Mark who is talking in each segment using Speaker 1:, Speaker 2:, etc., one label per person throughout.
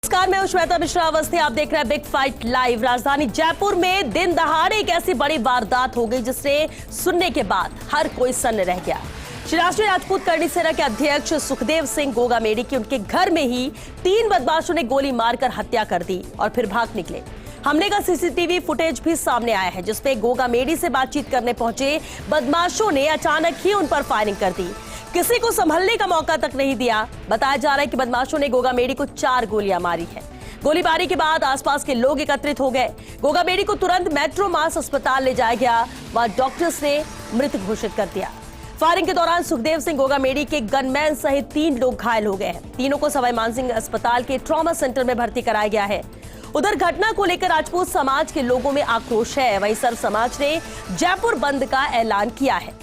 Speaker 1: नमस्कार, मैं हूं श्वेता मिश्रा अवस्थी। आप देख रहे हैं बिग फाइट लाइव। राजधानी जयपुर में दिन दहाड़े एक ऐसी बड़ी वारदात हो गई जिसने सुनने के बाद हर कोई सन्न रह गया। श्री राष्ट्रीय राजपूत करणी सेना के अध्यक्ष सुखदेव सिंह गोगामेडी की उनके घर में ही 3 बदमाशों ने गोली मारकर हत्या कर दी और फिर भाग निकले। हमले का सीसीटीवी फुटेज भी सामने आया है जिसमें गोगामेडी से बातचीत करने पहुंचे बदमाशों ने अचानक ही उन पर फायरिंग कर दी। किसी को संभलने का मौका तक नहीं दिया। बताया जा रहा है कि बदमाशों ने गोगामेडी को 4 गोलियां मारी है। गोलीबारी के बाद आसपास के लोग एकत्रित हो गए। गोगामेडी को तुरंत मेट्रो मास अस्पताल ले जाया गया। वहां डॉक्टर्स ने मृत घोषित कर दिया। फायरिंग के दौरान सुखदेव सिंह गोगामेडी के गनमैन सहित 3 लोग घायल हो गए हैं। तीनों को सवाई मानसिंह अस्पताल के ट्रॉमा सेंटर में भर्ती कराया गया है। उधर घटना को लेकर राजपूत समाज के लोगों में आक्रोश है। वहीं सर्व समाज ने जयपुर बंद का ऐलान किया है।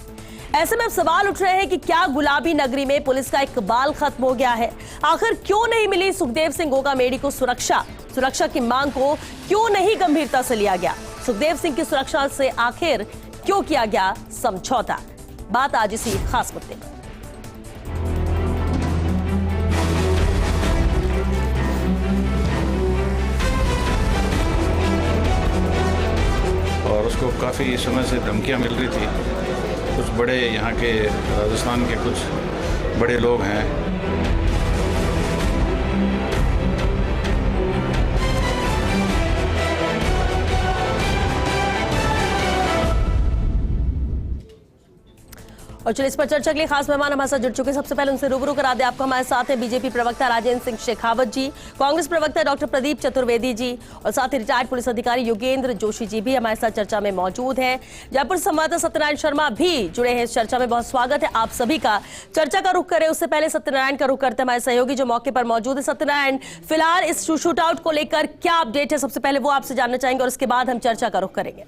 Speaker 1: ऐसे में अब सवाल उठ रहे हैं कि क्या गुलाबी नगरी में पुलिस का इकबाल खत्म हो गया है? आखिर क्यों नहीं मिली सुखदेव सिंह गोगामेडी को सुरक्षा की मांग को क्यों नहीं गंभीरता से लिया गया? सुखदेव सिंह की सुरक्षा से आखिर क्यों किया गया समझौता? बात आज इसी खास मुद्दे पर।
Speaker 2: और उसको काफ़ी समय से धमकियां मिल रही थी। कुछ बड़े यहाँ के राजस्थान के कुछ बड़े लोग हैं।
Speaker 1: और चलिए इस पर चर्चा के लिए खास मेहमान हमारे साथ जुड़ चुके हैं। सबसे पहले उनसे रूबरू करा दे आपको। हमारे साथ हैं बीजेपी प्रवक्ता राजेंद्र सिंह शेखावत जी, कांग्रेस प्रवक्ता डॉक्टर प्रदीप चतुर्वेदी जी और साथ ही रिटायर्ड पुलिस अधिकारी योगेंद्र जोशी जी भी हमारे साथ चर्चा में मौजूद हैं। जयपुर संवाददाता सत्यनारायण शर्मा भी जुड़े हैं इस चर्चा में। बहुत स्वागत है आप सभी का। चर्चा का रुख करें उससे पहले सत्यनारायण का रुख करते हैं हमारे सहयोगी जो मौके पर मौजूद है। सत्यनारायण, फिलहाल इस शूट आउट को लेकर क्या अपडेट है? सबसे पहले वो आपसे जानना चाहेंगे और उसके बाद हम चर्चा का रुख करेंगे।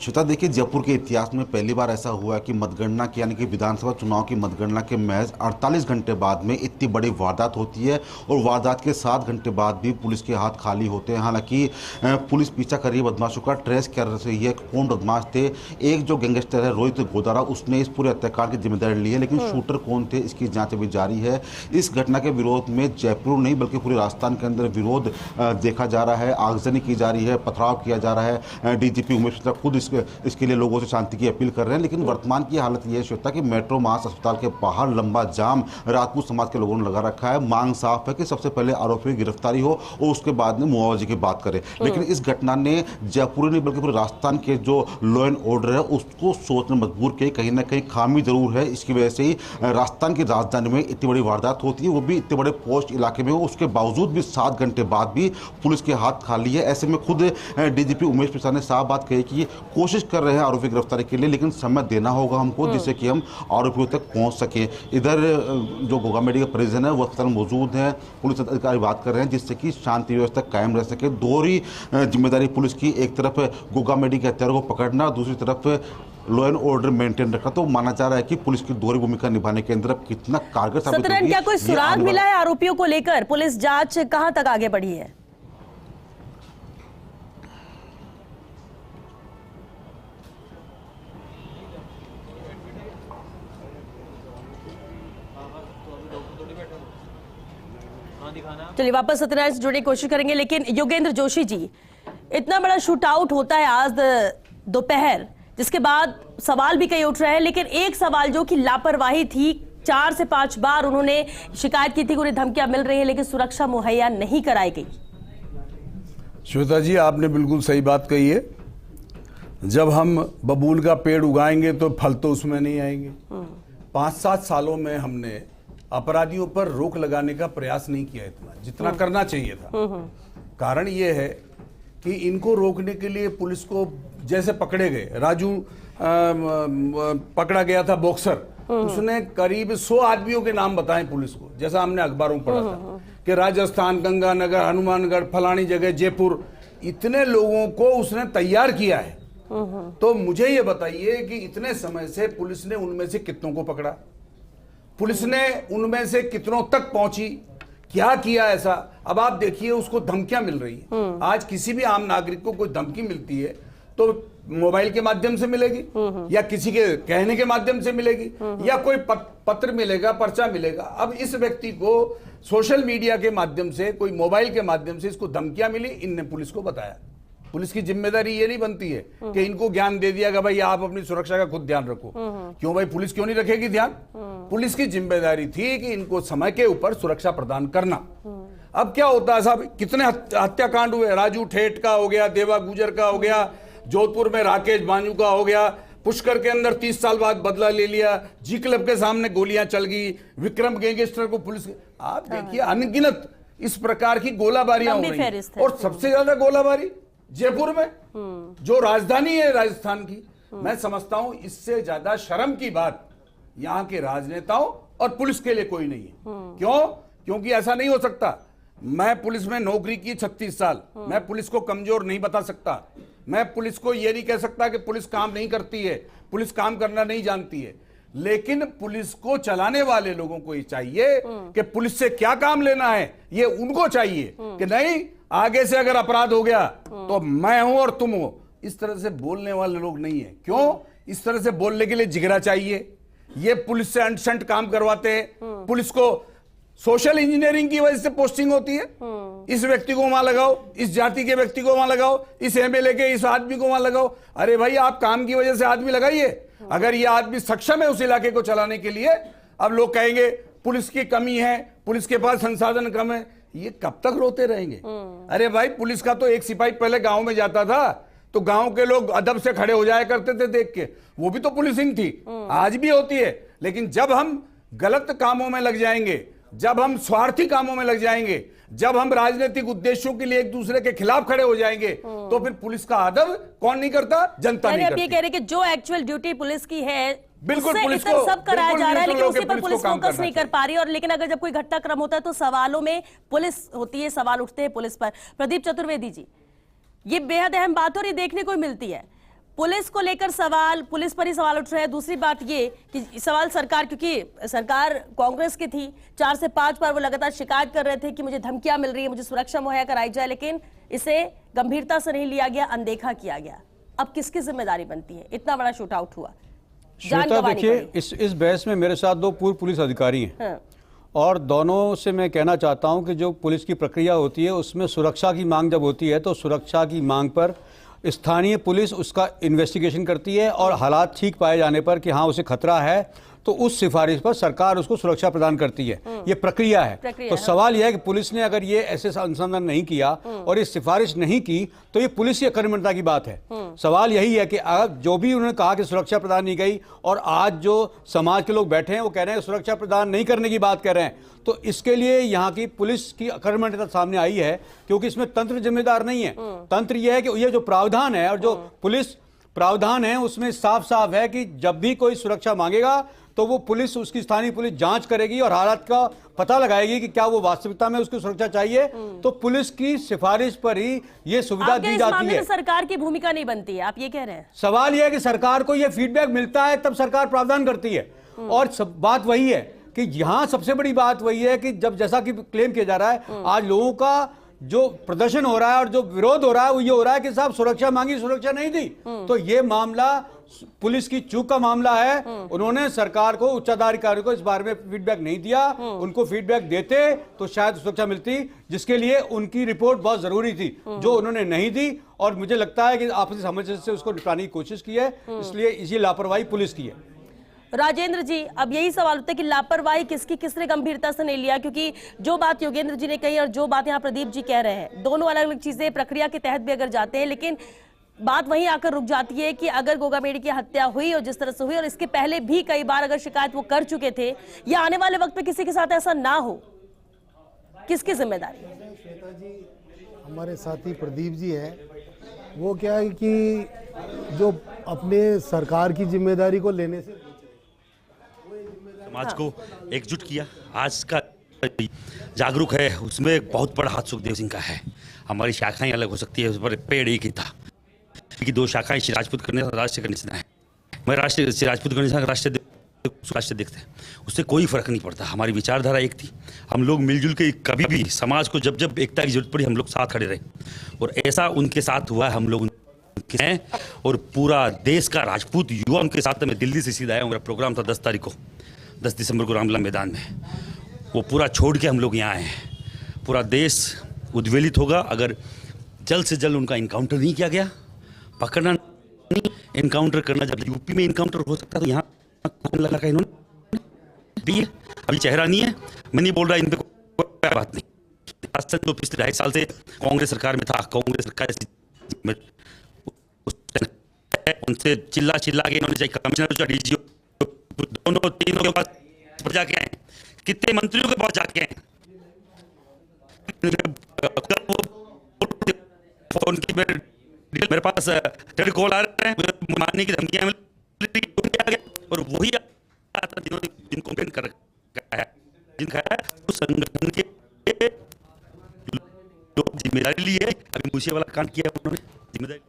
Speaker 3: श्वेता, देखिए, जयपुर के इतिहास में पहली बार ऐसा हुआ है कि मतगणना की यानी कि विधानसभा चुनाव की मतगणना के महज 48 घंटे बाद में इतनी बड़ी वारदात होती है और वारदात के 7 घंटे बाद भी पुलिस के हाथ खाली होते हैं। हालांकि पुलिस पीछा कर रही है बदमाशों का, ट्रेस कर रही है कौन बदमाश थे। एक जो गैंगस्टर है रोहित गोदारा, उसने इस पूरे हत्याकांड की जिम्मेदारी ली है, लेकिन शूटर कौन थे इसकी जाँच अभी जारी है। इस घटना के विरोध में जयपुर नहीं बल्कि पूरे राजस्थान के अंदर विरोध देखा जा रहा है। आगजनी की जा रही है, पथराव किया जा रहा है। डीजीपी उमेश मिश्रा खुद इसके लिए लोगों से शांति की अपील कर रहे हैं। लेकिन वर्तमान की हालत यह है श्वेता कि मेट्रो मास अस्पताल के बाहर लंबा जाम राजपूत समाज के लोगों ने लगा रखा है। मांग साफ है कि सबसे पहले आरोपी की गिरफ्तारी हो और उसके बाद में मुआवजे की बात करें। लेकिन इस घटना ने जयपुर नहीं बल्कि पूरे राजस्थान के जो लॉ एंड ऑर्डर है उसको सोचने मजबूर किया। कहीं ना कहीं खामी जरूर है। इसकी वजह से ही राजस्थान की राजधानी में इतनी बड़ी वारदात होती है, वो भी इतने बड़े पोस्ट इलाके में हो। उसके बावजूद भी 7 घंटे बाद भी पुलिस के हाथ खाली है। ऐसे में खुद डीजीपी उमेश मिश्रा ने साफ बात कही कि कोशिश कर रहे हैं आरोपी गिरफ्तारी के लिए, लेकिन समय देना होगा हमको जिससे कि हम आरोपियों तक पहुंच सके। इधर जो गोगामेडी का परिजन है वो अस्पताल मौजूद है, पुलिस अधिकारी बात कर रहे हैं जिससे कि शांति व्यवस्था कायम रह सके। दोहरी जिम्मेदारी पुलिस की, एक तरफ गोगामेडी के हत्यारों को पकड़ना, दूसरी तरफ लॉ एंड ऑर्डर मेंटेन रखना। तो माना जा रहा है कि पुलिस की दोहरी भूमिका निभाने के अंदर कितना कारगर साबित होगी।
Speaker 1: क्या कोई सुराग मिला है आरोपियों को लेकर? पुलिस जांच कहां तक आगे बढ़ी है? चलिए वापस सत्यनारायण से जुड़ने की कोशिश करेंगे। लेकिन योगेंद्र जोशी जी, इतना बड़ा शूट आउट होता है आज दोपहर, जिसके बाद सवाल भी कई उठ रहे हैं। लेकिन एक सवाल जो कि लापरवाही थी, 4 से 5 बार उन्होंने शिकायत की थी कि उन्हें धमकियां मिल रही है लेकिन सुरक्षा मुहैया नहीं कराई गई।
Speaker 4: श्वेता जी, आपने बिल्कुल सही बात कही है। जब हम बबूल का पेड़ उगाएंगे तो फल तो उसमें नहीं आएंगे। 5-7 सालों में हमने अपराधियों पर रोक लगाने का प्रयास नहीं किया इतना जितना करना चाहिए था। कारण ये है कि इनको रोकने के लिए पुलिस को जैसे पकड़े गए, राजू पकड़ा गया था बॉक्सर, उसने करीब 100 आदमियों के नाम बताए पुलिस को, जैसा हमने अखबारों में पढ़ा था कि राजस्थान, गंगानगर, हनुमानगढ़, फलानी जगह, जयपुर, इतने लोगों को उसने तैयार किया है। तो मुझे ये बताइए कि इतने समय से पुलिस ने उनमें से कितनों को पकड़ा, पुलिस ने उनमें से कितनों तक पहुंची, क्या किया ऐसा? अब आप देखिए उसको धमकियां मिल रही हैं। आज किसी भी आम नागरिक को कोई धमकी मिलती है तो मोबाइल के माध्यम से मिलेगी, या किसी के कहने के माध्यम से मिलेगी, या कोई पत्र मिलेगा, पर्चा मिलेगा। अब इस व्यक्ति को सोशल मीडिया के माध्यम से, कोई मोबाइल के माध्यम से इसको धमकियां मिली, इनने पुलिस को बताया। पुलिस की जिम्मेदारी ये नहीं बनती है कि इनको ज्ञान दे दिया कि भाई आप अपनी सुरक्षा का खुद ध्यान रखो। क्यों भाई, पुलिस क्यों नहीं रखेगी ध्यान? पुलिस की जिम्मेदारी थी कि इनको समय के ऊपर सुरक्षा प्रदान करना। अब क्या होता है साहब, कितने हत्याकांड हुए, राजू ठेठ का हो गया, देवा गुजर का हो गया, जोधपुर में राकेश बांजू का हो गया, पुष्कर के अंदर 30 साल बाद बदला ले लिया, जी क्लब के सामने गोलियां चल गई, विक्रम गैंगस्टर को पुलिस, आप देखिए अनगिनत इस प्रकार की गोलाबारियां हो रही हैं। और सबसे ज्यादा गोलाबारी जयपुर में, जो राजधानी है राजस्थान की। मैं समझता हूं इससे ज्यादा शर्म की बात यहां के राजनेताओं और पुलिस के लिए कोई नहीं है। क्यों? क्योंकि ऐसा नहीं हो सकता। मैं पुलिस में नौकरी की 36 साल, मैं पुलिस को कमजोर नहीं बता सकता। मैं पुलिस को यह नहीं कह सकता कि पुलिस काम नहीं करती है, पुलिस काम करना नहीं जानती है। लेकिन पुलिस को चलाने वाले लोगों को ये चाहिए कि पुलिस से क्या काम लेना है, ये उनको चाहिए कि नहीं आगे से अगर अपराध हो गया तो मैं हूं और तुम हो। इस तरह से बोलने वाले लोग नहीं है। क्यों? इस तरह से बोलने के लिए जिगरा चाहिए। ये पुलिस से अंट संट काम करवाते हैं। पुलिस को सोशल इंजीनियरिंग की वजह से पोस्टिंग होती है। इस व्यक्ति को वहां लगाओ, इस जाति के व्यक्ति को वहां लगाओ, इस एमएलए के इस आदमी को वहां लगाओ। अरे भाई, आप काम की वजह से आदमी लगाइए। अगर ये आदमी सक्षम है उस इलाके को चलाने के लिए। अब लोग कहेंगे पुलिस की कमी है, पुलिस के पास संसाधन कम है। ये कब तक रोते रहेंगे? अरे भाई, पुलिस का तो एक सिपाही पहले गांव में जाता था तो गांव के लोग अदब से खड़े हो जाया करते थे देख के, वो भी तो पुलिसिंग थी, आज भी होती है। लेकिन जब हम गलत कामों में लग जाएंगे, जब हम स्वार्थी कामों में लग जाएंगे, जब हम राजनीतिक उद्देश्यों के लिए एक दूसरे के खिलाफ खड़े हो जाएंगे, तो फिर पुलिस का अदब कौन नहीं करता? जनता नहीं करती।
Speaker 1: ये कह रहे कि जो एक्चुअल ड्यूटी पुलिस की है
Speaker 4: बिल्कुल
Speaker 1: उससे
Speaker 4: पुलिस
Speaker 1: इतना
Speaker 4: को
Speaker 1: सब कराया जा रहा है, लेकिन उसी पर पुलिस
Speaker 4: काम
Speaker 1: फोकस
Speaker 4: करना
Speaker 1: नहीं कर पा रही। और लेकिन अगर जब कोई घटनाक्रम होता है तो सवालों में पुलिस होती है, सवाल उठते हैं पुलिस पर। प्रदीप चतुर्वेदी जी, ये बेहद अहम बात और ये देखने को मिलती है। पुलिस को लेकर सवाल, पुलिस पर ही सवाल उठ रहे हैं। दूसरी बात ये कि सवाल सरकार, क्योंकि सरकार कांग्रेस की थी, 4 से 5 बार वो लगातार शिकायत कर रहे थे कि मुझे धमकियां मिल रही है, मुझे सुरक्षा मुहैया कराई जाए, लेकिन इसे गंभीरता से नहीं लिया गया, अनदेखा किया गया। अब किसकी जिम्मेदारी बनती है? इतना बड़ा शूट आउट हुआ।
Speaker 5: श्वेता, देखिए इस बहस में मेरे साथ 2 पूर्व पुलिस अधिकारी हैं।
Speaker 1: हाँ।
Speaker 5: और दोनों से मैं कहना चाहता हूं कि जो पुलिस की प्रक्रिया होती है उसमें सुरक्षा की मांग जब होती है तो सुरक्षा की मांग पर स्थानीय पुलिस उसका इन्वेस्टिगेशन करती है और हालात ठीक पाए जाने पर कि हाँ उसे खतरा है तो उस सिफारिश पर सरकार उसको सुरक्षा प्रदान करती है। ये प्रक्रिया है। तो सवाल यह है कि पुलिस ने अगर ये ऐसे अनुसंधान नहीं किया और ये सिफारिश नहीं की तो ये पुलिस की अकर्मण्यता की बात है। सवाल यही है कि अगर जो भी उन्होंने कहा कि सुरक्षा प्रदान नहीं गई और आज जो समाज के लोग बैठे हैं वो कह रहे हैं सुरक्षा प्रदान नहीं करने की बात कर रहे हैं, तो इसके लिए यहाँ की पुलिस की अकर्मण्यता सामने आई है, क्योंकि इसमें तंत्र जिम्मेदार नहीं है। तंत्र यह है कि ये जो प्रावधान है और जो पुलिस प्रावधान है उसमें साफ साफ है कि जब भी कोई सुरक्षा मांगेगा तो वो पुलिस, उसकी स्थानीय पुलिस जांच करेगी और हालात का पता लगाएगी कि क्या वो वास्तविकता में उसको सुरक्षा चाहिए, तो पुलिस की सिफारिश पर ही ये सुविधा दी जाती है।
Speaker 1: सरकार की भूमिका नहीं बनती है, आप ये कह रहे हैं?
Speaker 5: सवाल यह है कि सरकार को ये फीडबैक मिलता है तब सरकार प्रावधान करती है। और बात वही है कि यहां सबसे बड़ी बात वही है कि जब जैसा कि क्लेम किया जा रहा है आज लोगों का जो प्रदर्शन हो रहा है और जो विरोध हो रहा है वो ये हो रहा है कि साहब सुरक्षा मांगी, सुरक्षा नहीं दी। तो ये मामला पुलिस की चूक का मामला है। उन्होंने सरकार को, उच्चाधिकारियों को इस बारे में फीडबैक नहीं दिया। उनको फीडबैक देते तो शायद सुरक्षा मिलती, जिसके लिए उनकी रिपोर्ट बहुत जरूरी थी, जो उन्होंने नहीं दी। और मुझे लगता है कि आपसी समझ से उसको निपटाने की कोशिश की है, इसलिए इसी लापरवाही पुलिस की है।
Speaker 1: राजेंद्र जी, अब यही सवाल होता है कि लापरवाही किसकी, किसने गंभीरता से नहीं लिया? क्योंकि जो बात योगेंद्र जी ने कही और जो बात यहाँ प्रदीप जी कह रहे हैं, दोनों अलग अलग चीजें प्रक्रिया के तहत भी अगर जाते हैं, लेकिन बात वहीं आकर रुक जाती है कि अगर गोगामेडी की हत्या हुई और जिस तरह से हुई और इसके पहले भी कई बार अगर शिकायत वो कर चुके थे, या आने वाले वक्त में किसी के साथ ऐसा ना हो, किसकी जिम्मेदारी?
Speaker 6: श्वेता जी, हमारे साथी प्रदीप जी हैं, वो क्या है कि जो अपने सरकार की जिम्मेदारी को लेने से
Speaker 7: समाज को एकजुट किया, आज का जागरूक है, उसमें बहुत बड़ा हाथ सुखदेव सिंह का है। हमारी शाखाएं अलग हो सकती है, उस पर पेड़ एक ही था कि 2 शाखाएं श्री राजपूत करने राष्ट्रीय करने है। मैं राष्ट्रीय श्री राजपूत करने राष्ट्रीय देखते हैं, उससे कोई फर्क नहीं पड़ता। हमारी विचारधारा एक थी, हम लोग मिलजुल के कभी भी समाज को जब जब एकता की जरूरत पड़ी हम लोग साथ खड़े रहे, और ऐसा उनके साथ हुआ है। हम लोग हैं और पूरा देश का राजपूत युवा उनके साथ मैं दिल्ली से सीधा आया हूँ। मेरा प्रोग्राम था 10 तारीख को, 10 दिसंबर को रामलीला मैदान में। वो पूरा छोड़ के हम लोग यहाँ आए हैं। पूरा देश उद्वेलित होगा अगर जल्द से जल्द उनका इनकाउंटर नहीं किया गया। पकड़ना नहीं, इनकाउंटर करना। जब यूपी में इनकाउंटर हो सकता है तो यहाँ लगा का इन्होंने दी है। अभी चेहरा नहीं है, मैं नहीं बोल रहा इन पे कोई बात नहीं। शासन जो पिछले 2.5 साल से कांग्रेस सरकार में था, कांग्रेस सरकार उनसे चिल्ला के इन्होंने कमिश्नर डीजी दोनों तीनों के पास जाके आए, कितने मंत्रियों के पास जाके आए। फोन की मेरे पास टेलीकॉल आ रहे हैं, मारने की धमकियां मिल रही हैं और वही जिनको कर रखा है, जिनका है उस संगठन के लोग जिम्मेदारी ली है। अभी मूसे वाला कांड किया उन्होंने जिम्मेदारी।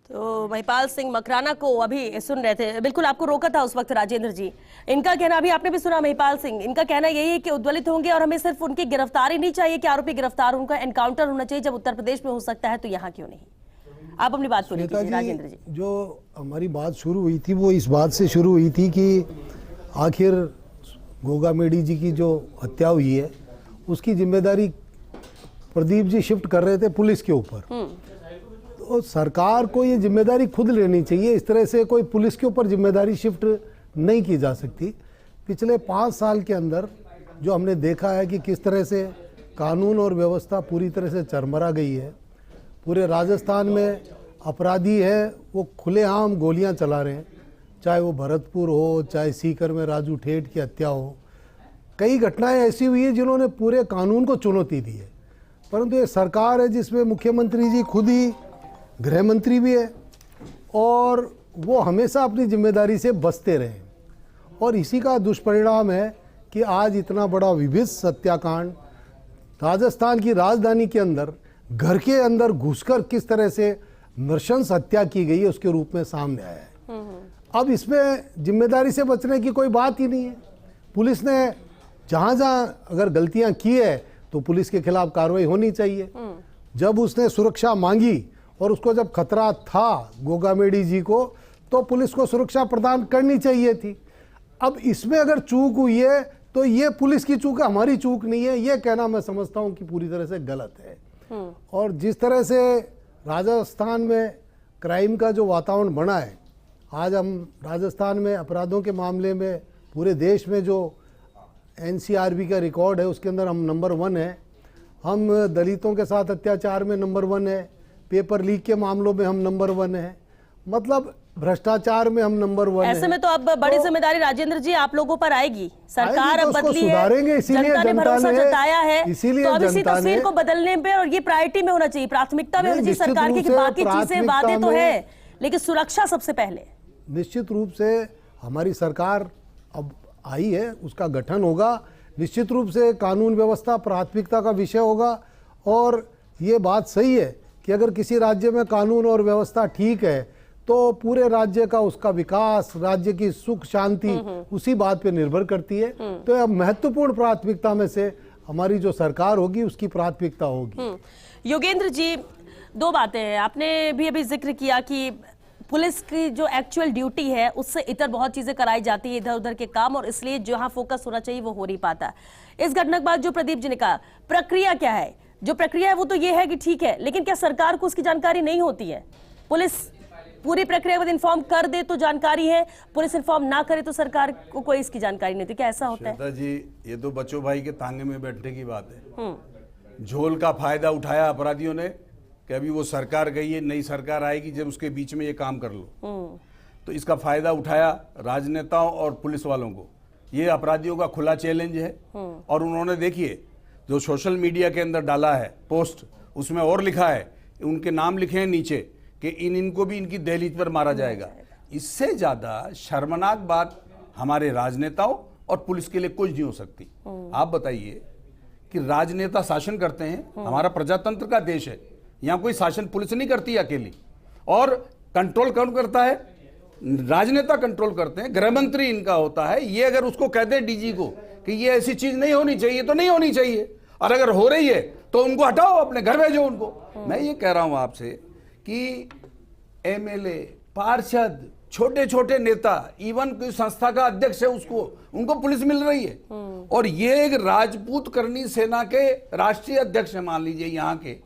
Speaker 1: तो महिपाल सिंह मकराना को अभी सुन रहे थे, बिल्कुल आपको रोका था उस वक्त राजेंद्र जी। इनका कहना अभी आपने भी सुना महिपाल सिंह, इनका कहना यही है कि उद्वेलित होंगे और हमें सिर्फ उनकी गिरफ्तारी नहीं चाहिए कि आरोपी गिरफ्तार, उनका एनकाउंटर होना चाहिए। जब उत्तर प्रदेश में हो सकता है तो यहाँ क्यों नहीं? आप अपनी बात पूरी कीजिए राजेंद्र जी।
Speaker 6: जो हमारी बात शुरू हुई थी वो इस बात से शुरू हुई थी कि आखिर गोगा मेडी जी की जो हत्या हुई है उसकी जिम्मेदारी प्रदीप जी शिफ्ट कर रहे थे पुलिस के ऊपर। तो सरकार को ये जिम्मेदारी खुद लेनी चाहिए। इस तरह से कोई पुलिस के ऊपर जिम्मेदारी शिफ्ट नहीं की जा सकती। पिछले 5 साल के अंदर जो हमने देखा है कि किस तरह से कानून और व्यवस्था पूरी तरह से चरमरा गई है। पूरे राजस्थान में अपराधी है वो खुलेआम गोलियां चला रहे हैं, चाहे वो भरतपुर हो, चाहे सीकर में राजू ठेठ की हत्या हो। कई घटनाएं ऐसी हुई है जिन्होंने पूरे कानून को चुनौती दी है। परंतु ये सरकार है जिसमें मुख्यमंत्री जी खुद ही गृह मंत्री भी है और वो हमेशा अपनी जिम्मेदारी से बचते रहे और इसी का दुष्परिणाम है कि आज इतना बड़ा विभत्स हत्याकांड राजस्थान की राजधानी के अंदर घर के अंदर घुसकर किस तरह से नृशंस हत्या की गई है उसके रूप में सामने आया है। अब इसमें जिम्मेदारी से बचने की कोई बात ही नहीं है। पुलिस ने जहाँ जहाँ अगर गलतियाँ की है तो पुलिस के खिलाफ कार्रवाई होनी चाहिए। जब उसने सुरक्षा मांगी और उसको जब खतरा था गोगा मेडी जी को तो पुलिस को सुरक्षा प्रदान करनी चाहिए थी। अब इसमें अगर चूक हुई है तो ये पुलिस की चूक है, हमारी चूक नहीं है, ये कहना मैं समझता हूँ कि पूरी तरह से गलत है। और जिस तरह से राजस्थान में क्राइम का जो वातावरण बना है, आज हम राजस्थान में अपराधों के मामले में पूरे देश में जो NCRB का रिकॉर्ड है उसके अंदर हम नंबर 1 है। हम दलितों के साथ अत्याचार में नंबर 1 है, पेपर लीक के मामलों में हम नंबर 1 है, मतलब भ्रष्टाचार में हम नंबर 1 है।
Speaker 1: ऐसे में तो अब बड़ी जिम्मेदारी राजेंद्र जी आप लोगों पर आएगी। सरकार अब बदली है,
Speaker 6: इसीलिए
Speaker 1: जनता ने भरोसा जताया है,
Speaker 6: इसीलिए
Speaker 1: तो अब इसी तस्वीर को बदलने पे और ये प्रायोरिटी में होना चाहिए, प्राथमिकता में होनी चाहिए सरकार की। बाकी चीजें वादे तो है लेकिन सुरक्षा सबसे पहले।
Speaker 6: निश्चित रूप से हमारी सरकार अब आई है, उसका गठन होगा। निश्चित रूप से कानून व्यवस्था प्राथमिकता का विषय होगा और ये बात सही है कि अगर किसी राज्य में कानून और व्यवस्था ठीक है तो पूरे राज्य का उसका विकास, राज्य की सुख शांति उसी बात पे निर्भर करती है। तो यह महत्वपूर्ण प्राथमिकता में से हमारी जो सरकार होगी उसकी प्राथमिकता होगी।
Speaker 1: योगेंद्र जी, 2 बातें हैं। आपने भी अभी जिक्र किया कि पुलिस की जो एक्चुअल ड्यूटी है उससे इतर बहुत चीजें कराई जाती है, इधर उधर के काम, और इसलिए जहां फोकस होना चाहिए वो हो नहीं पाता। इस घटना के बाद जो प्रदीप जी ने कहा, प्रक्रिया क्या है? जो प्रक्रिया है वो तो ये है कि ठीक है, लेकिन क्या सरकार को उसकी जानकारी नहीं होती है? पुलिस पूरी प्रक्रिया के बाद इन्फॉर्म कर दे तो जानकारी है, पुलिस इन्फॉर्म ना करे तो सरकार को कोई इसकी जानकारी नहीं थी। क्या ऐसा होता है?
Speaker 4: श्वेता जी, ये तो बच्चों भाई के तांगे में बैठने की बात है। झोल का फायदा उठाया अपराधियों ने कि अभी वो सरकार गई है, नई सरकार आएगी, जब उसके बीच में ये काम कर लो। तो इसका फायदा उठाया राजनेताओं और पुलिस वालों को। ये अपराधियों का खुला चैलेंज है। और उन्होंने देखिए जो सोशल मीडिया के अंदर डाला है पोस्ट, उसमें और लिखा है, उनके नाम लिखे हैं नीचे कि इनको भी इनकी दहलीज पर मारा जाएगा। इससे ज्यादा शर्मनाक बात हमारे राजनेताओं और पुलिस के लिए कुछ नहीं हो सकती। आप बताइए कि राजनेता शासन करते हैं, हमारा प्रजातंत्र का देश है, यहाँ कोई शासन पुलिस नहीं करती अकेली। और कंट्रोल कौन करता है? राजनेता कंट्रोल करते हैं, गृह मंत्री इनका होता है। ये अगर उसको कह दे डीजी को कि ये ऐसी चीज नहीं होनी चाहिए तो नहीं होनी चाहिए, और अगर हो रही है तो उनको हटाओ, अपने घर भेजो उनको। मैं ये कह रहा हूं आपसे कि एमएलए, पार्षद, छोटे छोटे नेता, इवन कोई संस्था का अध्यक्ष है उनको पुलिस मिल रही है। और ये एक राजपूत करनी सेना के राष्ट्रीय अध्यक्ष है, मान लीजिए यहाँ के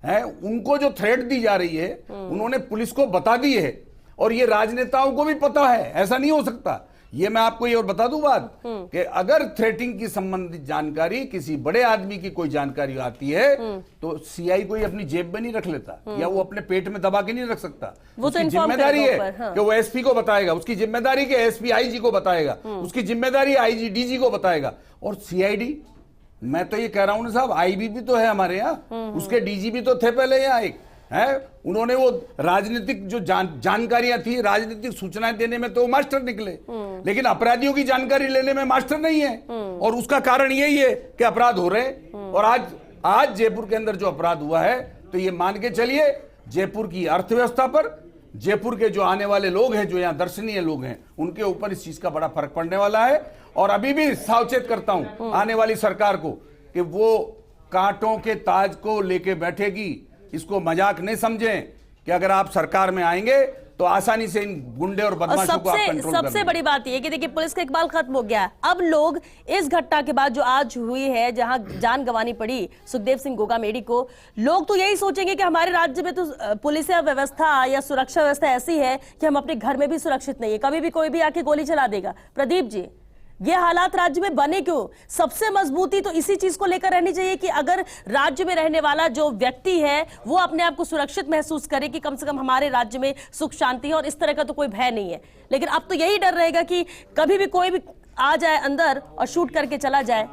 Speaker 4: हैं, उनको जो थ्रेट दी जा रही है उन्होंने पुलिस को बता दी है। और ये राजनेताओं को भी पता है, ऐसा नहीं हो सकता। ये मैं आपको ये और बता दूं बात कि अगर थ्रेटिंग की संबंधित जानकारी, किसी बड़े आदमी की कोई जानकारी आती है तो सीआई कोई अपनी जेब में नहीं रख लेता या वो अपने पेट में दबा के नहीं रख सकता।
Speaker 1: वो तो
Speaker 4: उसकी जिम्मेदारी है कि वो एसपी को बताएगा, उसकी जिम्मेदारी के एसपी आईजी को बताएगा, उसकी जिम्मेदारी आईजी डीजी को बताएगा। और सीआईडी, मैं तो ये कह रहा हूं ना साहब, आईबी भी तो है हमारे यहाँ, उसके डीजी भी तो थे पहले यहाँ एक है। उन्होंने वो राजनीतिक जो जानकारियां थी, राजनीतिक सूचनाएं देने में तो मास्टर निकले, लेकिन अपराधियों की जानकारी लेने में मास्टर नहीं है। और उसका कारण यही है कि अपराध हो रहे हैं। और आज जयपुर के अंदर जो अपराध हुआ है, तो ये मान के चलिए जयपुर की अर्थव्यवस्था पर, जयपुर के जो आने वाले लोग हैं, जो यहाँ दर्शनीय लोग हैं, उनके ऊपर इस चीज का बड़ा फर्क पड़ने वाला है। और अभी भी सावचेत करता हूं आने वाली सरकार को कि वो कांटों के ताज को लेके बैठेगी। इसको मजाक नहीं समझें कि अगर आप सरकार में आएंगे तो आसानी से इन गुंडे और बदमाशों को आप कंट्रोल कर
Speaker 1: सबसे बड़ी बात यह कि देखिए पुलिस का इकबाल खत्म हो गया। अब लोग इस घटना के बाद जो आज हुई है, जहां जान गंवानी पड़ी सुखदेव सिंह गोगामेडी को, लोग तो यही सोचेंगे कि हमारे राज्य में तो पुलिस व्यवस्था या सुरक्षा व्यवस्था ऐसी है कि हम अपने घर में भी सुरक्षित नहीं है, कभी भी कोई भी आके गोली चला देगा। प्रदीप जी, ये हालात राज्य में बने क्यों? सबसे मजबूती तो इसी चीज को लेकर रहनी चाहिए कि अगर राज्य में रहने वाला जो व्यक्ति है वो अपने आप को सुरक्षित महसूस करे कि कम से कम हमारे राज्य में सुख शांति है और इस तरह का तो कोई भय नहीं है। लेकिन अब तो यही डर रहेगा कि कभी भी कोई भी आ जाए अंदर और शूट करके चला जाए।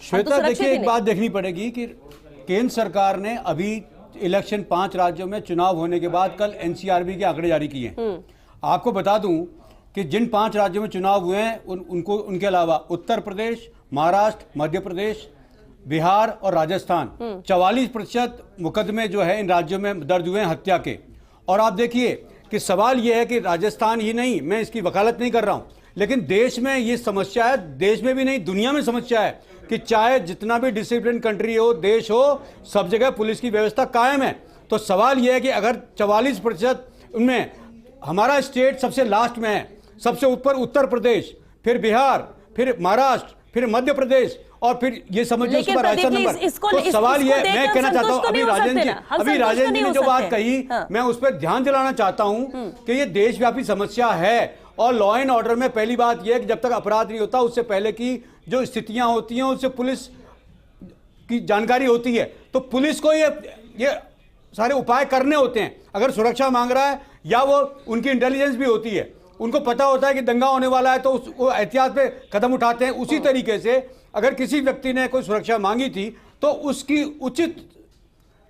Speaker 5: श्वेता, देखिए एक बात देखनी पड़ेगी कि केंद्र सरकार ने अभी इलेक्शन 5 राज्यों में चुनाव होने के बाद कल एनसीआरबी के आंकड़े जारी किए हैं। आपको बता दूं कि जिन 5 राज्यों में चुनाव हुए हैं उनके अलावा उत्तर प्रदेश, महाराष्ट्र, मध्य प्रदेश, बिहार और राजस्थान 44% मुकदमे जो है इन राज्यों में दर्ज हुए हैं हत्या के। और आप देखिए कि सवाल यह है कि राजस्थान ही नहीं, मैं इसकी वकालत नहीं कर रहा हूं, लेकिन देश में ये समस्या है, देश में भी नहीं दुनिया में समस्या है कि चाहे जितना भी डिसिप्लिन कंट्री हो, देश हो, सब जगह पुलिस की व्यवस्था कायम है। तो सवाल यह है कि अगर 44% उनमें हमारा स्टेट सबसे लास्ट में है, सबसे ऊपर उत्तर प्रदेश, फिर बिहार, फिर महाराष्ट्र, फिर मध्य प्रदेश और फिर ये समझिए उसके बाद राजस्थान नंबर। तो सवाल ये मैं कहना चाहता हूं, अभी राजेंद्र जी ने जो बात कही, मैं उस पर ध्यान दिलाना चाहता हूं कि ये देशव्यापी समस्या है। और लॉ एंड ऑर्डर में पहली बात यह है कि जब तक अपराध नहीं होता उससे पहले की जो स्थितियां होती हैं उससे पुलिस की जानकारी होती है। तो पुलिस को ये सारे उपाय करने होते हैं। अगर सुरक्षा मांग रहा है या वो उनकी इंटेलिजेंस भी होती है, उनको पता होता है कि दंगा होने वाला है तो वो एहतियात पे कदम उठाते हैं। उसी तरीके से अगर किसी व्यक्ति ने कोई सुरक्षा मांगी थी तो उसकी उचित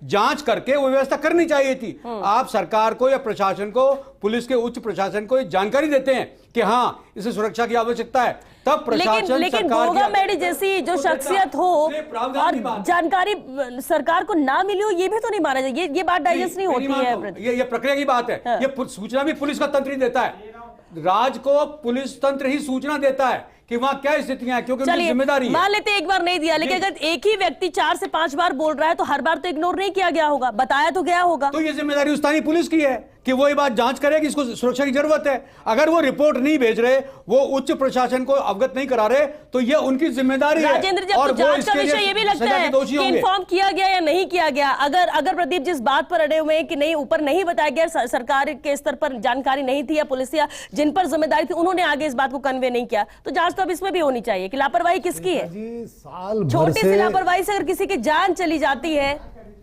Speaker 5: जांच करके वो व्यवस्था करनी चाहिए थी। आप सरकार को या प्रशासन को, पुलिस के उच्च प्रशासन को जानकारी देते हैं कि हाँ इसे सुरक्षा की आवश्यकता है, तब प्रशासन
Speaker 1: लेकिन गोगामेडी जैसी जो शख्सियत हो और जानकारी सरकार को ना मिली हो, ये भी तो नहीं माना जाए। ये बात डाइजेस्ट नहीं होती है।
Speaker 5: ये प्रक्रिया की बात है। ये सूचना भी पुलिस का तंत्र ही देता है। राज्य को पुलिस तंत्र ही सूचना देता है कि वहां क्या स्थितियां हैं, क्योंकि उनकी जिम्मेदारी है।
Speaker 1: मान लेते एक बार नहीं दिया, लेकिन अगर एक ही व्यक्ति 4 से 5 बार बोल रहा है तो हर बार तो इग्नोर नहीं किया गया होगा, बताया तो गया होगा।
Speaker 5: तो ये जिम्मेदारी स्थानीय पुलिस की है कि वो ये बात जांच करे कि इसको सुरक्षा की जरूरत है। अगर वो रिपोर्ट नहीं भेज रहे, वो उच्च प्रशासन को अवगत नहीं करा रहे, तो ये उनकी जिम्मेदारी है।
Speaker 1: राजेंद्र जी, आपको जांच का विषय ये भी लगता है कि इन्फॉर्म किया गया या नहीं किया गया। अगर प्रदीप जिस बात पर अड़े हुए हैं कि नहीं, ऊपर नहीं बताया गया, सरकार के स्तर पर जानकारी नहीं थी या पुलिस या जिन पर जिम्मेदारी थी उन्होंने आगे इस बात को कन्वे नहीं किया, तो जांच तो अब इसमें भी होनी चाहिए कि लापरवाही किसकी है। छोटी सी लापरवाही से अगर किसी की जान चली जाती है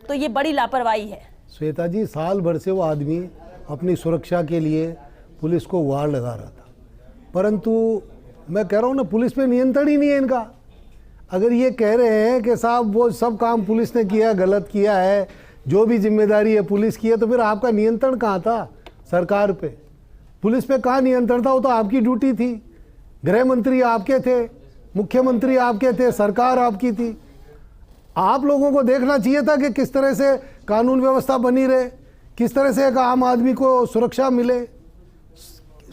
Speaker 1: तो ये बड़ी लापरवाही है।
Speaker 6: श्वेता जी, साल भर से वो आदमी अपनी सुरक्षा के लिए पुलिस को वार लगा रहा था, परंतु मैं कह रहा हूँ ना, पुलिस पे नियंत्रण ही नहीं है इनका। अगर ये कह रहे हैं कि साहब वो सब काम पुलिस ने किया, गलत किया है, जो भी जिम्मेदारी है पुलिस की है, तो फिर आपका नियंत्रण कहाँ था सरकार पे? पुलिस पे कहाँ नियंत्रण था? वो तो आपकी ड्यूटी थी। गृह मंत्री आपके थे, मुख्यमंत्री आपके थे, सरकार आपकी थी। आप लोगों को देखना चाहिए था कि किस तरह से कानून व्यवस्था बनी रहे, किस तरह से एक आम आदमी को सुरक्षा मिले।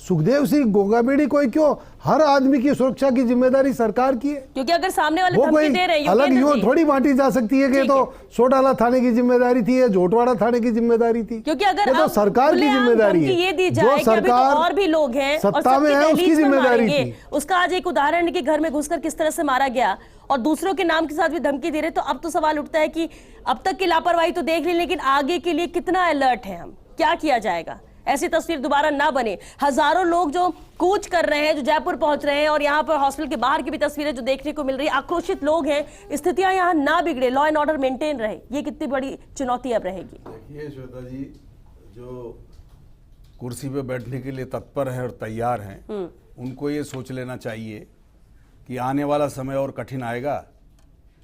Speaker 6: सुखदेव सिंह गोगामेडी कोई क्यों, हर आदमी की सुरक्षा की जिम्मेदारी सरकार की है।
Speaker 1: क्योंकि अगर सामने वाले
Speaker 6: वो
Speaker 1: धमकी
Speaker 6: कोई
Speaker 1: दे रहे हैं
Speaker 6: अलग यूं थोड़ी बांटी जा सकती है कि
Speaker 1: ठीक
Speaker 6: तो
Speaker 1: है।
Speaker 6: सोडाला थाने की जिम्मेदारी थी या जोटवाड़ा थाने की जिम्मेदारी थी,
Speaker 1: क्योंकि अगर
Speaker 6: ये तो
Speaker 1: अब
Speaker 6: सरकार की
Speaker 1: खुलेआम
Speaker 6: जिम्मेदारी
Speaker 1: धमकी ये दी
Speaker 6: है।
Speaker 1: जाए
Speaker 6: जो
Speaker 1: कि अभी तो
Speaker 6: सरकार
Speaker 1: और भी लोग हैं और
Speaker 6: सत्ता में है
Speaker 1: सबकी
Speaker 6: उसकी
Speaker 1: दहलीज पर
Speaker 6: जिम्मेदारी
Speaker 1: मारेंगे।
Speaker 6: थी।
Speaker 1: उसका आज एक उदाहरण है कि घर में घुसकर किस तरह से मारा गया और दूसरों के नाम के साथ भी धमकी दे रहे। तो अब तो सवाल उठता है कि अब तक की लापरवाही तो देख ली, लेकिन आगे के लिए कितना अलर्ट है, हम क्या किया जाएगा, ऐसी तस्वीर दोबारा ना बने। हजारों लोग जो कूच कर रहे हैं, जो जयपुर पहुंच रहे हैं, और यहाँ पर हॉस्पिटल के बाहर की भी तस्वीरें जो देखने को मिल रही है, आक्रोशित लोग हैं, स्थितियां यहाँ ना बिगड़े, लॉ एंड ऑर्डर मेंटेन रहे, ये कितनी बड़ी चुनौती अब रहेगी।
Speaker 4: देखिए श्वेता जी, जो कुर्सी पे बैठने के लिए तत्पर हैं और तैयार हैं, उनको ये सोच लेना चाहिए कि आने वाला समय और कठिन आएगा।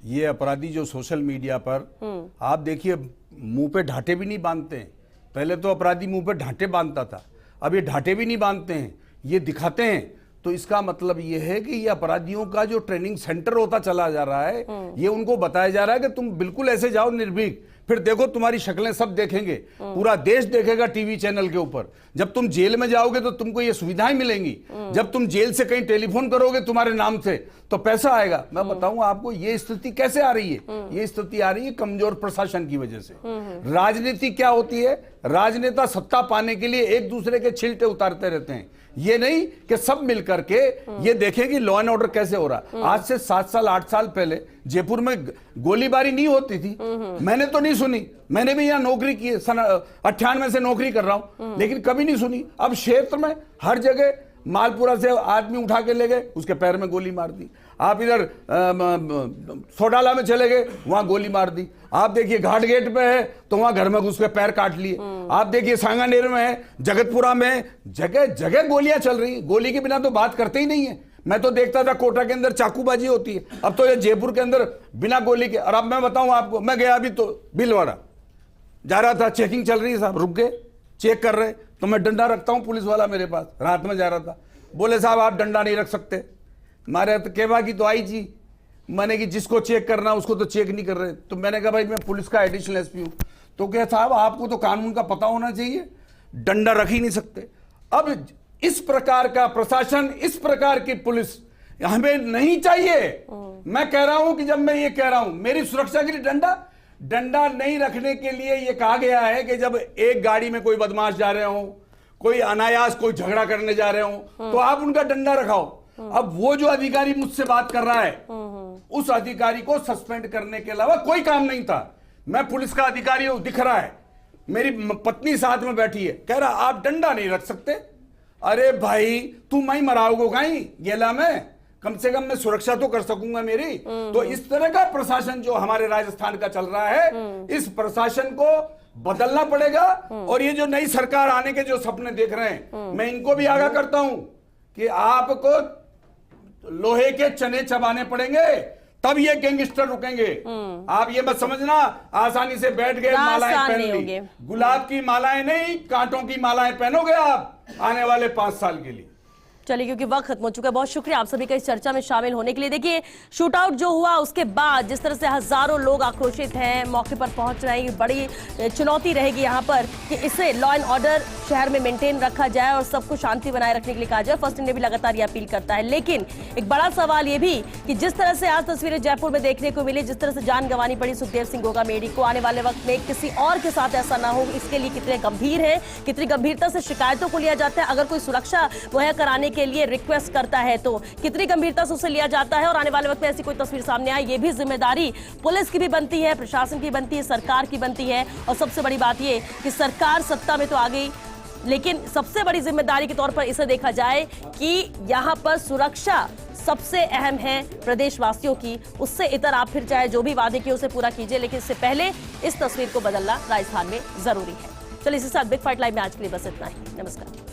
Speaker 4: ये अपराधी जो सोशल मीडिया पर, आप देखिए, मुंह पे ढाटे भी नहीं बांधते हैं। पहले तो अपराधी मुंह पे ढाटे बांधता था, अब ये ढाटे भी नहीं बांधते हैं, ये दिखाते हैं। तो इसका मतलब ये है कि ये अपराधियों का जो ट्रेनिंग सेंटर होता चला जा रहा है, ये उनको बताया जा रहा है कि तुम बिल्कुल ऐसे जाओ निर्भीक, फिर देखो तुम्हारी शक्लें सब देखेंगे, पूरा देश देखेगा टीवी चैनल के ऊपर। जब तुम जेल में जाओगे तो तुमको ये सुविधाएं मिलेंगी, जब तुम जेल से कहीं टेलीफोन करोगे तुम्हारे नाम से तो पैसा आएगा। मैं बताऊं आपको ये स्थिति कैसे आ रही है, ये स्थिति आ रही है कमजोर प्रशासन की वजह से। राजनीति क्या होती है, राजनेता सत्ता पाने के लिए एक दूसरे के छिलटे उतारते रहते हैं, ये नहीं कि सब मिलकर के ये देखें कि लॉ एंड ऑर्डर कैसे हो रहा। आज से 7 साल 8 साल पहले जयपुर में गोलीबारी नहीं होती थी, मैंने तो नहीं सुनी, मैंने भी यहाँ नौकरी की है, सन 98 से नौकरी कर रहा हूं, लेकिन कभी नहीं सुनी। अब क्षेत्र में हर जगह मालपुरा से आदमी उठा के ले गए, उसके पैर में गोली मार दी। आप इधर सोडाला में चले गए, वहां गोली मार दी। आप देखिए घाट गेट पे है तो वहां घर में घुस के पैर काट लिए। आप देखिए सांगानेर में है, जगतपुरा में, जगह जगह गोलियां चल रही। गोली के बिना तो बात करते ही नहीं है। मैं तो देखता था कोटा के अंदर चाकूबाजी होती है, अब तो ये जयपुर के अंदर बिना गोली के। और अब मैं बताऊं आपको, मैं गया अभी तो भीलवाड़ा जा रहा था, चेकिंग चल रही है, साहब रुक गए, चेक कर रहे, तो मैं डंडा रखता हूं, पुलिस वाला मेरे पास, रात में जा रहा था, बोले साहब आप डंडा नहीं रख सकते। मारे तो केवा की तो आई जी, मैंने कि जिसको चेक करना उसको तो चेक नहीं कर रहे। तो मैंने कहा भाई मैं पुलिस का एडिशनल एसपी हूं। तो क्या साहब आपको तो कानून का पता होना चाहिए, डंडा रख ही नहीं सकते। अब इस प्रकार का प्रशासन, इस प्रकार की पुलिस हमें नहीं चाहिए। मैं कह रहा हूं कि जब मैं ये कह रहा हूं मेरी सुरक्षा के लिए डंडा नहीं रखने के लिए ये कहा गया है कि जब एक गाड़ी में कोई बदमाश जा रहे हो, कोई अनायास कोई झगड़ा करने जा रहे हो, तो आप उनका डंडा रखाओ। अब वो जो अधिकारी मुझसे बात कर रहा है, उस अधिकारी को सस्पेंड करने के अलावा कोई काम नहीं था। मैं पुलिस का अधिकारी हूं, दिख रहा है, मेरी पत्नी साथ में बैठी है, कह रहा आप डंडा नहीं रख सकते। अरे भाई तू मैं मराओगे कहीं गेला में, कम से कम मैं सुरक्षा तो कर सकूंगा मेरी। तो इस तरह का प्रशासन जो हमारे राजस्थान का चल रहा है, इस प्रशासन को बदलना पड़ेगा। और ये जो नई सरकार आने के जो सपने देख रहे हैं, मैं इनको भी आगाह करता हूं कि आपको लोहे के चने चबाने पड़ेंगे, तब ये गैंगस्टर रुकेंगे। आप ये मत समझना आसानी से बैठ गए मालाएं पहन ली, गुलाब की मालाएं नहीं, कांटों की मालाएं पहनोगे आप आने वाले 5 साल के लिए।
Speaker 1: चलिए, क्योंकि वक्त खत्म हो चुका है, बहुत शुक्रिया आप सभी का इस चर्चा में शामिल होने के लिए। देखिए, शूट आउट जो हुआ उसके बाद जिस तरह से हजारों लोग आक्रोशित हैं, मौके पर पहुंच रहे हैं, बड़ी चुनौती रहेगी यहाँ पर कि इसे लॉ एंड ऑर्डर शहर में मेंटेन रखा जाए और सबको शांति बनाए रखने के लिए कहा जाए। फर्स्ट इंडिया भी लगातार ये अपील करता है। लेकिन एक बड़ा सवाल ये भी कि जिस तरह से आज तस्वीरें जयपुर में देखने को मिली, जिस तरह से जान गंवानी पड़ी सुखदेव सिंह गोगामेडी को, आने वाले वक्त में किसी और के साथ ऐसा ना हो, इसके लिए कितने गंभीर है, कितनी गंभीरता से शिकायतों को लिया जाता है। अगर कोई सुरक्षा मुहैया कराने के लिए रिक्वेस्ट करता है तो कितनी गंभीरता से उसे लिया जाता है, और आने वाले वक्त में ऐसी कोई तस्वीर सामने आए, ये भी जिम्मेदारी पुलिस की भी बनती है, प्रशासन की बनती है, सरकार की बनती है। और सबसे बड़ी बात ये कि सरकार सत्ता में तो आ गई, लेकिन सबसे बड़ी जिम्मेदारी के तौर पर इसे देखा जाए कि यहां पर सुरक्षा सबसे अहम है प्रदेशवासियों की। उससे इतर आप फिर चाहे जो भी वादे किए उसे पूरा कीजिए, लेकिन इससे पहले इस तस्वीर को बदलना राजस्थान में जरूरी है। चलिए, इसी साथ बिग फाइट लाइव में आज के लिए बस इतना ही। नमस्कार।